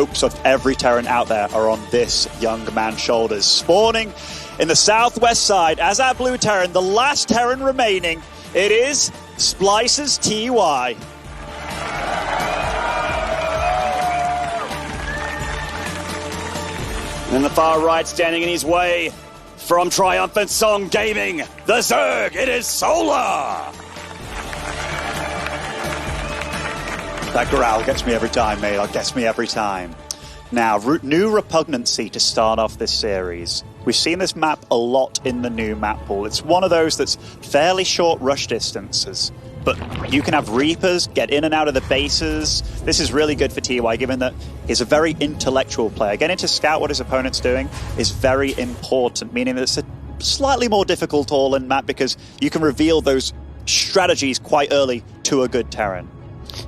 hopes of every Terran out there are on this young man's shoulders. Spawning in the southwest side as our blue Terran, the last Terran remaining, it is Splice's TY. And in the far right, standing in his way from Triumphant Song Gaming, the Zerg, it is Solar! That growl gets me every time, mate. It gets me every time. Now, new repugnancy to start off this series. We've seen this map a lot in the new map pool. It's one of those that's fairly short rush distances, but you can have Reapers get in and out of the bases. This is really good for TY, given that he's a very intellectual player. Getting to scout what his opponent's doing is very important, meaning that it's a slightly more difficult all-in map because you can reveal those strategies quite early to a good Terran.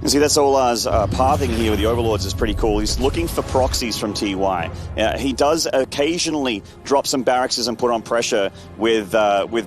You see, that's Solar's pathing here with the Overlords is pretty cool. He's looking for proxies from TY. He does occasionally drop some barracks and put on pressure with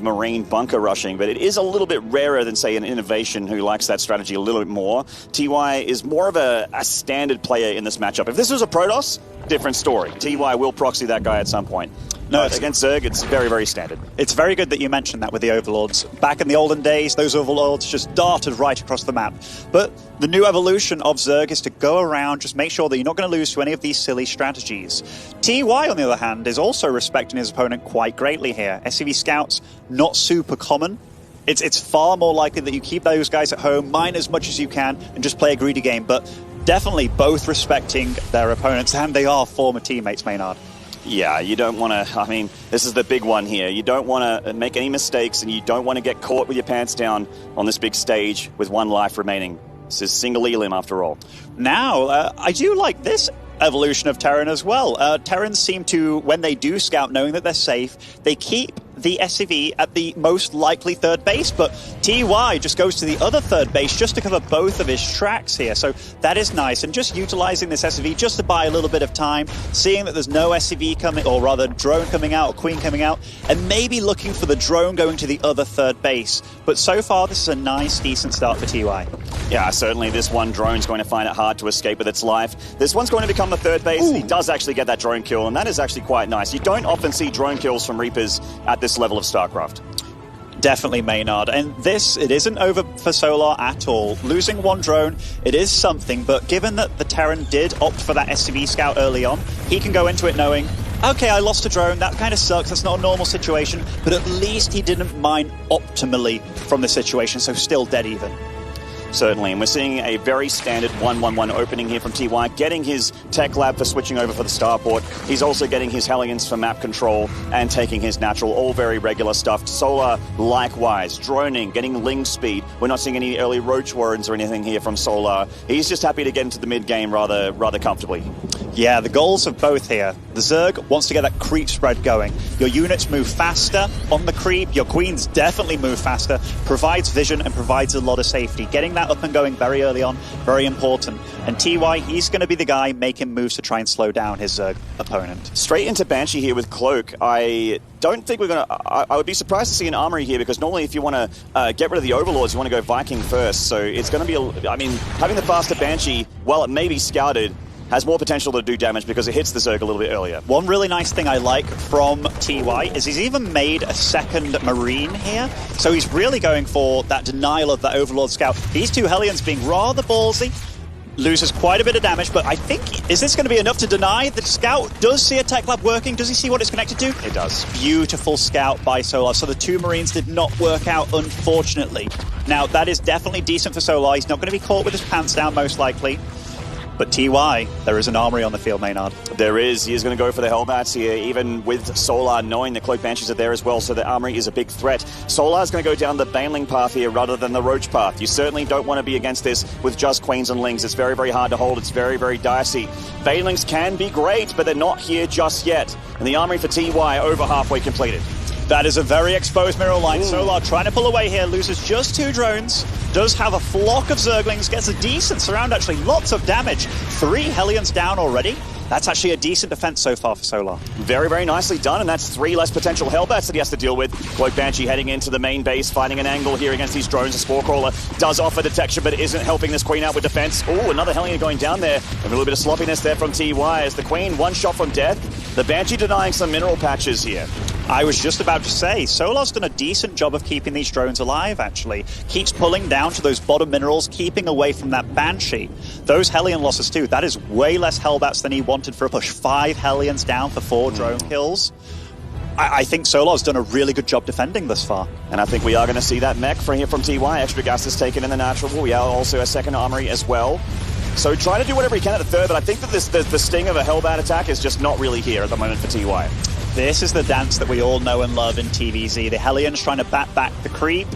Marine bunker rushing, but it is a little bit rarer than, say, an Innovation who likes that strategy a little bit more. TY is more of a standard player in this matchup. If this was a Protoss, different story. TY will proxy that guy at some point. No, against Zerg, it's very, very standard. It's very good that you mentioned that with the Overlords. Back in the olden days, those Overlords just darted right across the map. But the new evolution of Zerg is to go around, just make sure that you're not going to lose to any of these silly strategies. TY, on the other hand, is also respecting his opponent quite greatly here. SCV Scouts, not super common. It's far more likely that you keep those guys at home, mine as much as you can, and just play a greedy game. But definitely both respecting their opponents, and they are former teammates, Maynard. Yeah, you don't want to, I mean, this is the big one here. You don't want to make any mistakes, and you don't want to get caught with your pants down on this big stage with one life remaining. This is single elim after all. Now, I do like this evolution of Terran as well. Terrans seem to, when they do scout, knowing that they're safe, they keep the SCV at the most likely third base, but TY just goes to the other third base just to cover both of his tracks here. So that is nice, and just utilizing this SCV just to buy a little bit of time, seeing that there's no SCV coming, or rather drone coming out, or Queen coming out, and maybe looking for the drone going to the other third base. But so far, this is a nice, decent start for TY. Yeah, certainly this one drone's going to find it hard to escape with its life. This one's going to become the third base. Ooh. He does actually get that drone kill, and that is actually quite nice. You don't often see drone kills from Reapers at this level of StarCraft. Definitely, Maynard. And this, it isn't over for Solar at all. Losing one drone, it is something, but given that the Terran did opt for that SCV scout early on, he can go into it knowing, okay, I lost a drone, that kind of sucks, that's not a normal situation, but at least he didn't mine optimally from the situation, so still dead even. Certainly, and we're seeing a very standard 1-1-1 opening here from TY, getting his tech lab for switching over for the starport. He's also getting his Hellions for map control and taking his natural, all very regular stuff. Solar, likewise, droning, getting Ling speed. We're not seeing any early Roach Warrens or anything here from Solar. He's just happy to get into the mid-game rather comfortably. Yeah, the goals of both here. The Zerg wants to get that creep spread going. Your units move faster on the creep. Your Queens definitely move faster. Provides vision and provides a lot of safety. Getting that up and going very early on, very important. And TY, he's going to be the guy making moves to try and slow down his opponent. Straight into Banshee here with Cloak. I don't think we're going to... I would be surprised to see an Armory here, because normally if you want to get rid of the Overlords, you want to go Viking first. So it's going to be... I mean, having the faster Banshee, while it may be scouted, has more potential to do damage because it hits the Zerg a little bit earlier. One really nice thing I like from TY is he's even made a second Marine here. So he's really going for that denial of that Overlord scout. These two Hellions being rather ballsy. Loses quite a bit of damage, but I think, is this going to be enough to deny? The scout does see a tech lab working. Does he see what it's connected to? It does. Beautiful scout by Solar. So the two Marines did not work out, unfortunately. Now, that is definitely decent for Solar. He's not going to be caught with his pants down, most likely. But TY, there is an Armory on the field, Maynard. There is. He is going to go for the Hellbats here, even with Solar knowing the Cloak Banshees are there as well, so the Armory is a big threat. Solar is going to go down the Baneling path here rather than the Roach path. You certainly don't want to be against this with just Queens and Lings. It's very, very hard to hold. It's very, very dicey. Banelings can be great, but they're not here just yet. And the Armory for TY over halfway completed. That is a very exposed mirror line. Ooh. Solar trying to pull away here, loses just 2 drones, does have a flock of Zerglings, gets a decent surround actually, lots of damage. 3 Hellions down already. That's actually a decent defense so far for Solar. Very, very nicely done, and that's 3 less potential Hellbats that he has to deal with. Cloak Banshee heading into the main base, finding an angle here against these drones. The Spore Crawler does offer detection, but it isn't helping this Queen out with defense. Oh, another Hellion going down there. A little bit of sloppiness there from TY as the Queen, 1 shot from death. The Banshee denying some mineral patches here. I was just about to say, Solar's done a decent job of keeping these drones alive, actually. Keeps pulling down to those bottom minerals, keeping away from that Banshee. Those Hellion losses too, that is way less Hellbats than he wanted for a push. 5 Hellions down for 4 drone kills. I think Solar's done a really good job defending this far. And I think we are going to see that mech from here from TY. Extra gas is taken in the natural. We are also a second armory as well. So trying to do whatever he can at the third, but I think that the sting of a Hellbat attack is just not really here at the moment for TY. This is the dance that we all know and love in TVZ. The Hellions trying to bat back the creep,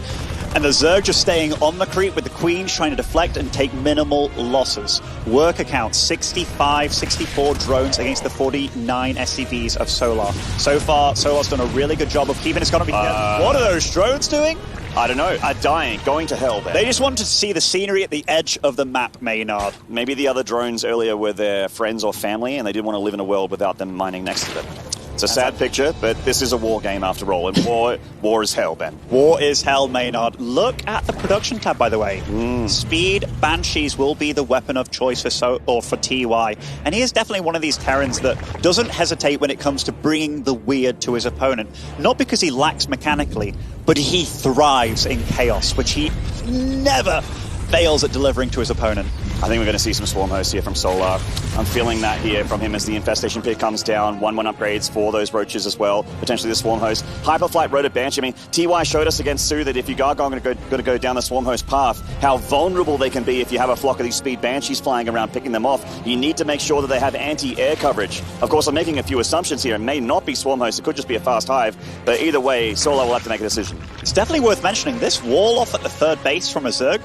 and the Zerg just staying on the creep with the Queens trying to deflect and take minimal losses. Worker count, 65, 64 drones against the 49 SCVs of Solar. So far, Solar's done a really good job of keeping his economy together. What are those drones doing? I don't know, are dying, going to hell there. They just wanted to see the scenery at the edge of the map, Maynard. Maybe the other drones earlier were their friends or family, and they didn't want to live in a world without them mining next to them. It's a sad picture, but this is a war game after all, and war is hell, Ben. War is hell, Maynard. Look at the production tab, by the way. Speed Banshees will be the weapon of choice for TY, and he is definitely one of these Terrans that doesn't hesitate when it comes to bringing the weird to his opponent. Not because he lacks mechanically, but he thrives in chaos, which he never fails at delivering to his opponent. I think we're going to see some Swarm Hosts here from Solar. I'm feeling that here from him as the Infestation Pit comes down. 1-1 upgrades for those Roaches as well. Potentially the Swarm Host. Hyperflight Rotor Banshee. I mean, TY showed us against Sue that if you are going to go down the Swarm Host path, how vulnerable they can be if you have a flock of these Speed Banshees flying around picking them off. You need to make sure that they have anti-air coverage. Of course, I'm making a few assumptions here. It may not be Swarm Host. It could just be a fast hive. But either way, Solar will have to make a decision. It's definitely worth mentioning this wall off at the third base from a Zerg.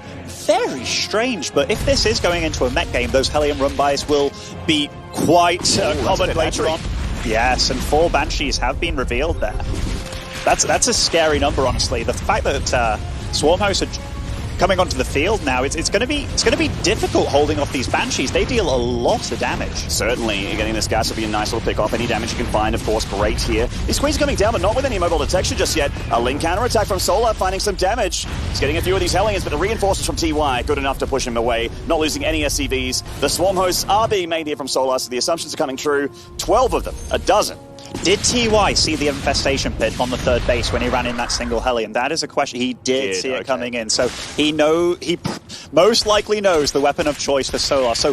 Very strange, but if this is going into a mech game, those Hellion run-bys will be quite common later on. Yes, and 4 Banshees have been revealed there. That's a scary number, honestly. The fact that Swarm Hosts are coming onto the field now, it's going to be difficult holding off these Banshees. They deal a lot of damage. Certainly, getting this gas will be a nice little pick off. Any damage you can find, of course, great here. These Queens are coming down, but not with any mobile detection just yet. A Link counterattack from Solar, finding some damage. He's getting a few of these Hellions, but the reinforcements from TY good enough to push him away. Not losing any SCVs. The Swarm Hosts are being made here from Solar, so the assumptions are coming true. 12 of them, a dozen. Did TY see the Infestation Pit on the third base when he ran in that single Hellion? That is a question. He did see it coming in, so he most likely knows the weapon of choice for Solar. So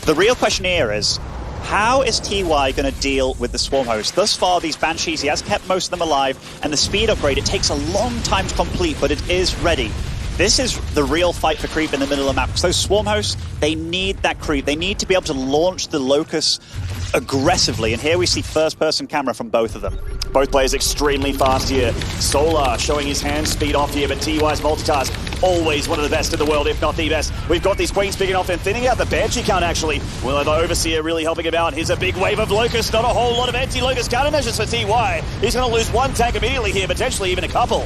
the real question here is, how is TY going to deal with the Swarm Host? Thus far, these Banshees, he has kept most of them alive, and the speed upgrade, it takes a long time to complete, but it is ready. This is the real fight for creep in the middle of the map. So Swarm Hosts, they need that creep. They need to be able to launch the Locust aggressively, and here we see first-person camera from both of them. Both players extremely fast here. Solar showing his hand speed off here, but TY's multitask, always one of the best in the world, if not the best. We've got these Queens picking off and thinning out the Banshee count, actually. Will the Overseer really helping him out? Here's a big wave of Locust, not a whole lot of anti-Locust countermeasures for TY. He's going to lose 1 tank immediately here, potentially even a couple.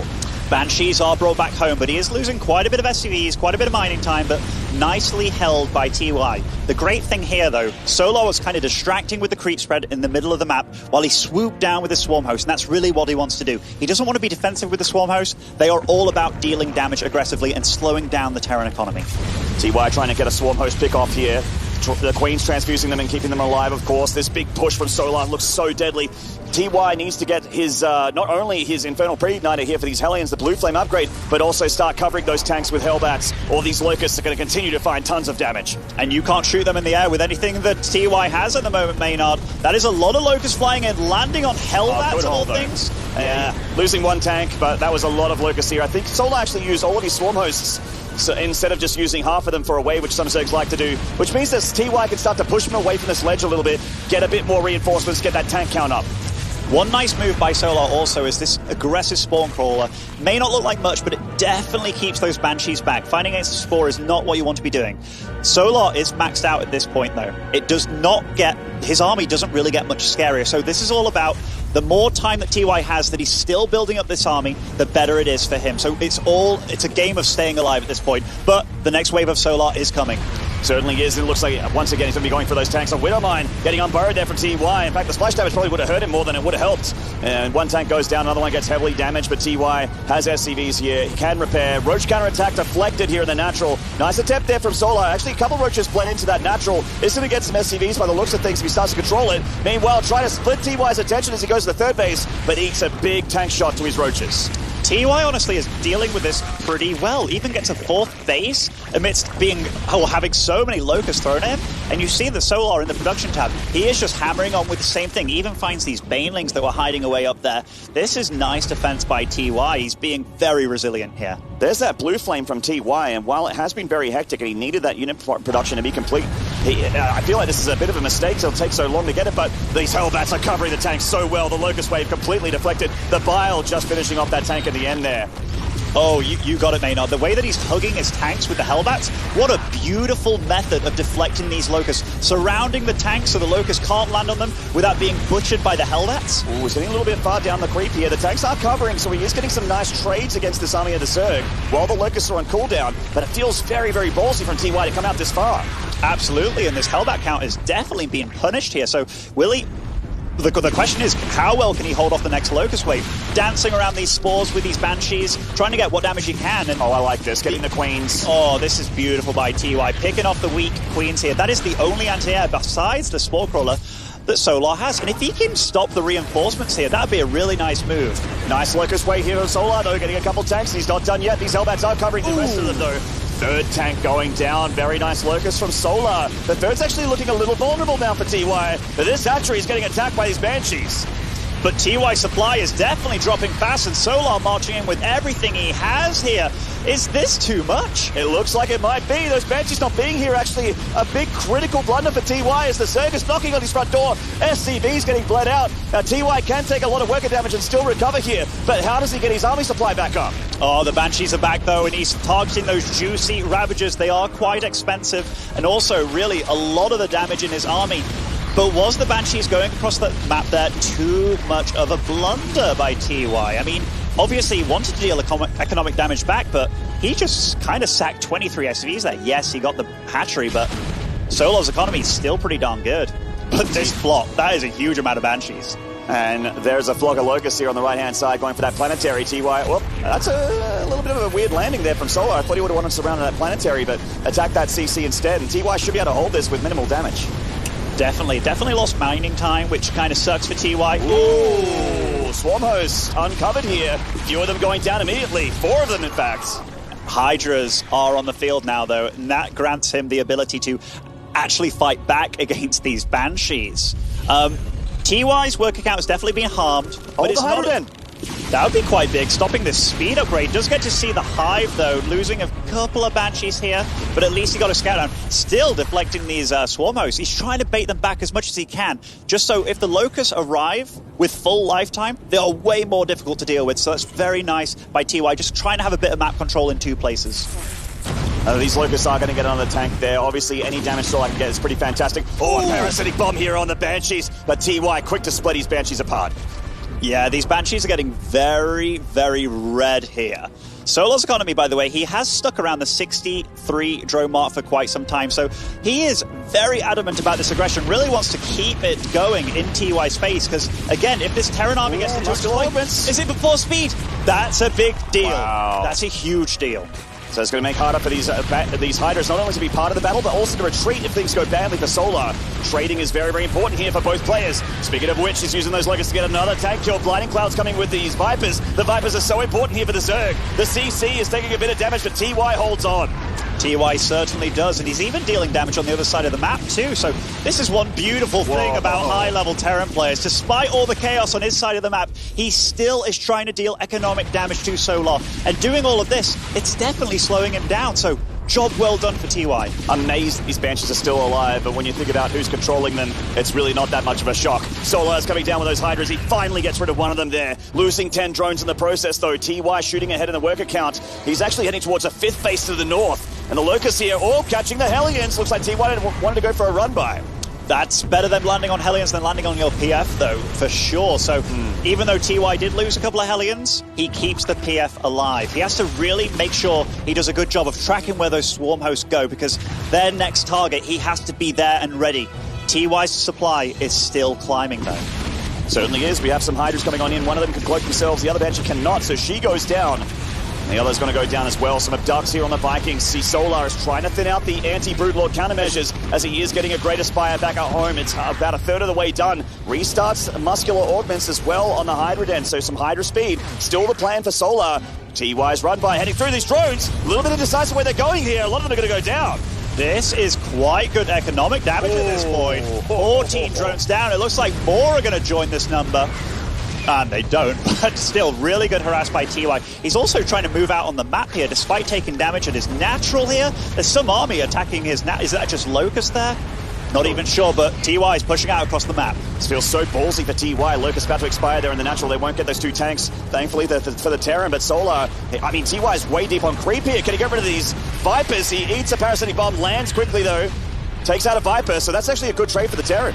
Banshees are brought back home, but he is losing quite a bit of SCVs, quite a bit of mining time, but nicely held by TY. The great thing here, though, Solar was kind of distracting with the creep spread in the middle of the map while he swooped down with the Swarm Host, and that's really what he wants to do. He doesn't want to be defensive with the Swarm Host. They are all about dealing damage aggressively and slowing down the Terran economy. TY trying to get a Swarm Host pick off here. The Queen's transfusing them and keeping them alive, of course. This big push from Solar looks so deadly. TY needs to get his, not only his Infernal Pre-Igniter here for these Hellions, the Blue Flame upgrade, but also start covering those tanks with Hellbats, or these Locusts are going to continue to find tons of damage. And you can't shoot them in the air with anything that TY has at the moment, Maynard. That is a lot of Locusts flying in, landing on Hellbats of all things. Yeah, losing 1 tank, but that was a lot of Locusts here. I think Solar actually used all of his Swarm Hosts, so instead of just using half of them for a wave, which some Zergs like to do, which means that TY can start to push him away from this ledge a little bit, get a bit more reinforcements, get that tank count up. One nice move by Solar also is this aggressive Spawn Crawler. May not look like much, but it definitely keeps those Banshees back. Fighting against the Spore is not what you want to be doing. Solar is maxed out at this point, though. It does not get... His army doesn't really get much scarier, so this is all about the more time that TY has that he's still building up this army, the better it is for him. So it's a game of staying alive at this point, but the next wave of Solar is coming. Certainly is. It looks like, once again, he's going to be going for those tanks on Widowmine, getting unburrowed there from TY. In fact, the splash damage probably would have hurt him more than it would have helped. And one tank goes down, another one gets heavily damaged, but TY has SCVs here. He can repair. Roach counterattack deflected here in the natural. Nice attempt there from Solar. Actually, a couple of Roaches blend into that natural. Is going to get some SCVs by the looks of things if he starts to control it. Meanwhile, trying to split TY's attention as he goes to the third base, but eats a big tank shot to his Roaches. TY honestly is dealing with this pretty well. Even gets a fourth base amidst having so many locusts thrown at him. And you see the Solar in the production tab. He is just hammering on with the same thing. Even finds these banelings that were hiding away up there. This is nice defense by TY. He's being very resilient here. There's that blue flame from TY, and while it has been very hectic and he needed that unit production to be complete, I feel like this is a bit of a mistake, so it'll take so long to get it, but these Hellbats are covering the tank so well. The Locust Wave completely deflected. The Bile just finishing off that tank at the end there. Oh, you got it, Maynard. The way that he's hugging his tanks with the Hellbats, what a beautiful method of deflecting these Locusts. Surrounding the tanks so the Locusts can't land on them without being butchered by the Hellbats. Ooh, he's getting a little bit far down the creep here. The tanks are covering, so he is getting some nice trades against this army of the Zerg while the Locusts are on cooldown, but it feels very, very ballsy from TY to come out this far. Absolutely, and this Hellbat count is definitely being punished here. So, will he... The question is, how well can he hold off the next Locust Wave? Dancing around these spores with these Banshees, trying to get what damage he can. And oh, I like this. Getting the Queens. Oh, this is beautiful by TY. Picking off the weak Queens here. That is the only anti-air besides the Spore Crawler that Solar has. And if he can stop the reinforcements here, that would be a really nice move. Nice Locust Wave here on Solar, though. Getting a couple tanks. He's not done yet. These Hellbats are covering the rest of them, though. Third tank going down. Very nice Locust from Solar. The third's actually looking a little vulnerable now for TY. But this hatchery is getting attacked by these Banshees. But TY supply is definitely dropping fast, and Solar marching in with everything he has here. Is this too much? It looks like it might be. Those Banshees not being here actually a big critical blunder for TY as the Zerg is knocking on his front door. SCV's getting bled out. Now TY can take a lot of worker damage and still recover here, but how does he get his army supply back up? Oh, the Banshees are back though, and he's targeting those juicy Ravagers. They are quite expensive, and also really a lot of the damage in his army. But was the Banshees going across the map there too much of a blunder by TY? I mean, obviously he wanted to deal economic damage back, but he just kind of sacked 23 SCVs there. Yes, he got the hatchery, but Solar's economy is still pretty darn good. But this flop, that is a huge amount of Banshees. And there's a flock of Locusts here on the right-hand side going for that planetary. TY, well, that's a little bit of a weird landing there from Solar. I thought he would have wanted to surround that planetary, but attack that CC instead. And TY should be able to hold this with minimal damage. Definitely lost mining time, which kind of sucks for TY. Ooh, Swarm Hosts uncovered here. Few of them going down immediately. 4 of them, in fact. Hydras are on the field now, though, and that grants him the ability to actually fight back against these Banshees. TY's work account has definitely been harmed, but it's not... That would be quite big. Stopping this speed upgrade. Does get to see the Hive, though, losing a couple of Banshees here, but at least he got a scout down. Still deflecting these Swarm Hosts. He's trying to bait them back as much as he can, just so if the Locusts arrive with full lifetime, they are way more difficult to deal with. So that's very nice by TY, just trying to have a bit of map control in 2 places. These Locusts are going to get another tank there. Obviously, any damage Solar can get is pretty fantastic. Oh, a parasitic bomb here on the Banshees, but TY quick to split his Banshees apart. Yeah, these Banshees are getting very, very red here. Solar's economy, by the way, he has stuck around the 63 drone mark for quite some time, so he is very adamant about this aggression, really wants to keep it going in TY's face, because, again, if this Terran army gets into a is it before speed? That's a big deal. Wow. That's a huge deal. So it's going to make harder for these Hydras not only to be part of the battle, but also to retreat if things go badly for Solar. Trading is very, very important here for both players. Speaking of which, he's using those Locusts to get another tank kill. Blinding Cloud's coming with these Vipers. The Vipers are so important here for the Zerg. The CC is taking a bit of damage, but TY holds on. TY certainly does, and he's even dealing damage on the other side of the map too, so this is one beautiful thing about high-level Terran players. Despite all the chaos on his side of the map, he still is trying to deal economic damage to Solar, and doing all of this, it's definitely slowing him down, so job well done for TY. Amazed that these Banshees are still alive, but when you think about who's controlling them, it's really not that much of a shock. Solar's coming down with those Hydras. He finally gets rid of one of them there. Losing 10 drones in the process, though. TY shooting ahead in the worker count. He's actually heading towards a 5th base to the north. And the Locusts here all catching the Hellions. Looks like TY wanted to go for a run by. That's better than landing on Hellions than landing on your PF, though, for sure. So even though TY did lose a couple of Hellions, he keeps the PF alive. He has to really make sure he does a good job of tracking where those swarm hosts go, because their next target, he has to be there and ready. TY's supply is still climbing, though. Certainly is. We have some Hydras coming on in. One of them can cloak themselves, the other Banshee cannot, so she goes down. The other's going to go down as well. Some abducts here on the Vikings. See, Solar is trying to thin out the anti-Broodlord countermeasures as he is getting a great Aspire back at home. It's about a third of the way done. Restarts muscular augments as well on the Hydra Den, so some Hydra speed. Still the plan for Solar. TY's run by heading through these drones. A little bit indecisive where they're going here. A lot of them are going to go down. This is quite good economic damage at this point. 14 drones down. It looks like more are going to join this number. And they don't, but still really good harass by TY. He's also trying to move out on the map here, despite taking damage at his natural here. There's some army attacking his is that just Locust there? Not even sure, but TY is pushing out across the map. This feels so ballsy for TY. Locust about to expire there in the natural. They won't get those two tanks, thankfully, for the Terran. But Solar, I mean, TY is way deep on creep here. Can he get rid of these Vipers? He eats a parasitic bomb, lands quickly, though. Takes out a Viper, so that's actually a good trade for the Terran.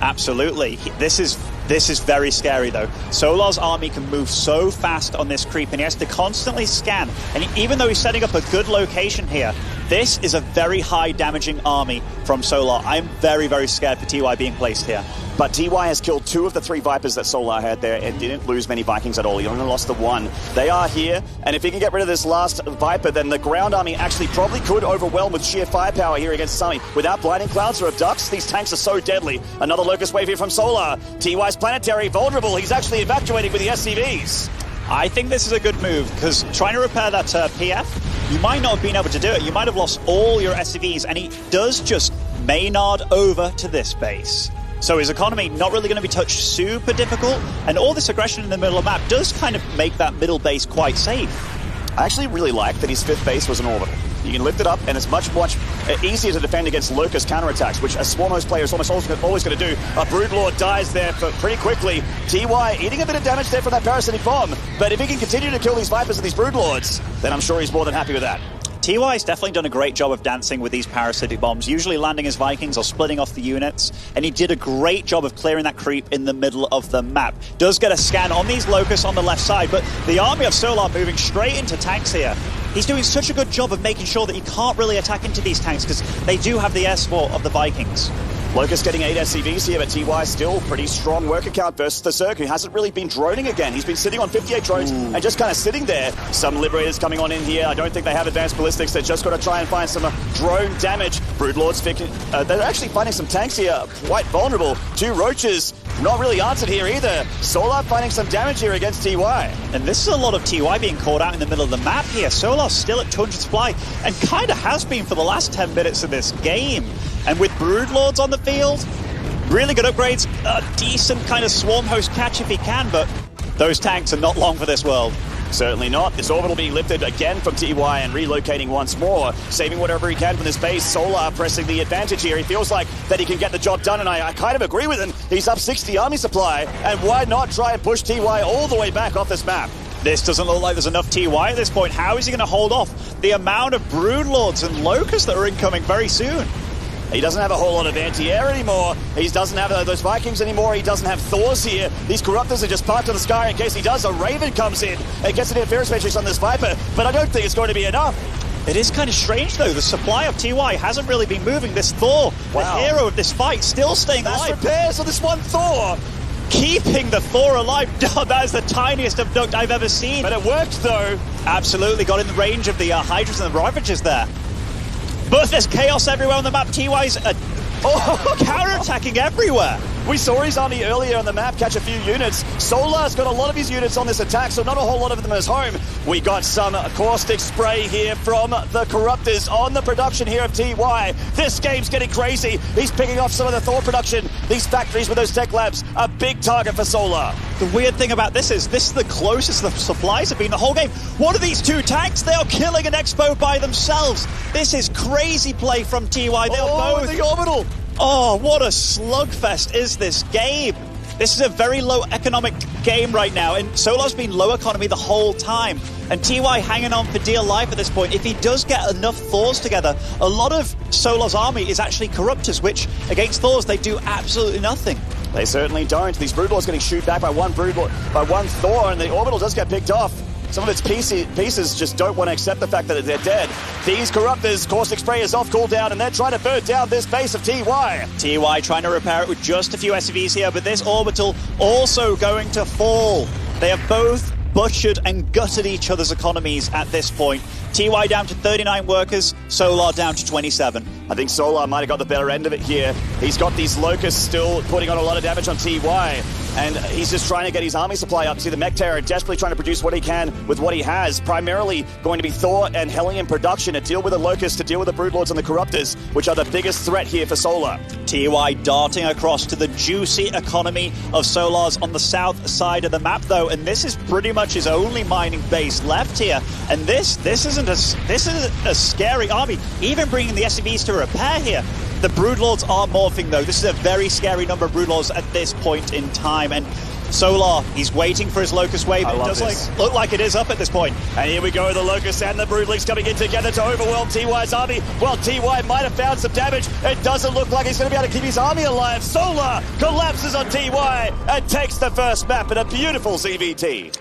Absolutely. This is very scary, though. Solar's army can move so fast on this creep, and he has to constantly scan. And even though he's setting up a good location here, this is a very high damaging army from Solar. I'm very, very scared for TY being placed here. But TY has killed 2 of the 3 Vipers that Solar had there and didn't lose many Vikings at all. He only lost the 1. They are here, and if he can get rid of this last Viper, then the ground army actually probably could overwhelm with sheer firepower here against Sami. Without blinding clouds or abducts, these tanks are so deadly. Another Locust wave here from Solar. TY's planetary vulnerable. He's actually evacuating with the SCVs. I think this is a good move, because trying to repair that PF, you might not have been able to do it. You might have lost all your SCVs, and he does just Maynard over to this base. So his economy not really going to be touched super difficult, and all this aggression in the middle of the map does kind of make that middle base quite safe. I actually really like that his 5th base was an orbital. You can lift it up, and it's much easier to defend against Locust counterattacks, which a Swarm Host player is almost always going to do. A Broodlord dies there pretty quickly. TY eating a bit of damage there from that parasitic bomb, but if he can continue to kill these Vipers and these Broodlords, then I'm sure he's more than happy with that. TY's definitely done a great job of dancing with these parasitic bombs, usually landing his Vikings or splitting off the units, and he did a great job of clearing that creep in the middle of the map. Does get a scan on these Locusts on the left side, but the army of Solar moving straight into tanks here. He's doing such a good job of making sure that he can't really attack into these tanks, because they do have the air support of the Vikings. Locust getting 8 SCVs here, but TY still pretty strong work account versus the Zerg, who hasn't really been droning again. He's been sitting on 58 drones and just kind of sitting there. Some Liberators coming on in here. I don't think they have advanced ballistics. They're just got to try and find some drone damage. Broodlords, they're actually finding some tanks here quite vulnerable. 2 Roaches, not really answered here either. Solar finding some damage here against TY. And this is a lot of TY being caught out in the middle of the map here. Solar's still at 200 supply, and kind of has been for the last 10 minutes of this game. And with Broodlords on the field, really good upgrades, a decent kind of Swarm Host catch if he can, but those tanks are not long for this world. Certainly not. This orbital being lifted again from TY and relocating once more, saving whatever he can from this base. Solar pressing the advantage here. He feels like that he can get the job done, and I kind of agree with him. He's up 60 army supply, and why not try and push TY all the way back off this map? This doesn't look like there's enough TY at this point. How is he going to hold off the amount of Broodlords and Locusts that are incoming very soon? He doesn't have a whole lot of anti-air anymore. He doesn't have those Vikings anymore. He doesn't have Thors here. These Corruptors are just parked in the sky in case he does. A Raven comes in and gets an interference matrix on this Viper, but I don't think it's going to be enough. It is kind of strange, though. The supply of TY hasn't really been moving. This Thor, the hero of this fight, still staying alive. That's repairs on this one Thor. Keeping the Thor alive. That is the tiniest abduct I've ever seen. But it worked, though. Absolutely. Got in the range of the Hydras and the Ravagers there. But there's chaos everywhere on the map. TY's counter-attacking everywhere. We saw his army earlier on the map catch a few units. Solar's got a lot of his units on this attack, so not a whole lot of them is home. We got some caustic spray here from the Corruptors on the production here of TY. This game's getting crazy. He's picking off some of the Thor production. These factories with those tech labs, a big target for Solar. The weird thing about this is the closest the supplies have been the whole game. What are these 2 tanks? They are killing an Expo by themselves. This is crazy play from TY. They'll both... the orbital. Oh, what a slugfest is this game. This is a very low economic game right now, and Solar's been low economy the whole time. And TY hanging on for dear life at this point. If he does get enough Thors together, a lot of Solar's army is actually Corruptors, which against Thors, they do absolutely nothing. They certainly don't. These Broodlords getting shoot back by one Thor, and the Orbital does get picked off. Some of its pieces just don't want to accept the fact that they're dead. These Corruptors, Caustic Spray is off cooldown, and they're trying to burn down this base of TY. TY trying to repair it with just a few SCVs here, but this Orbital also going to fall. They have both butchered and gutted each other's economies at this point. TY down to 39 workers, Solar down to 27. I think Solar might have got the better end of it here. He's got these Locusts still putting on a lot of damage on TY, and he's just trying to get his army supply up. See the Mech Terror desperately trying to produce what he can with what he has. Primarily going to be Thor and Hellion production to deal with the Locusts, to deal with the Broodlords and the Corruptors, which are the biggest threat here for Solar. TY darting across to the juicy economy of Solar's on the south side of the map, though, and this is pretty much his only mining base left here. And this is a scary army. Even bringing the SCVs to repair here. The Broodlords are morphing, though. This is a very scary number of Broodlords at this point in time. And Solar, he's waiting for his Locust wave. It does look like it is up at this point. And here we go, the Locusts and the Broodlings coming in together to overwhelm TY's army. Well, TY might have found some damage. It doesn't look like he's going to be able to keep his army alive. Solar collapses on TY and takes the first map in a beautiful CVT.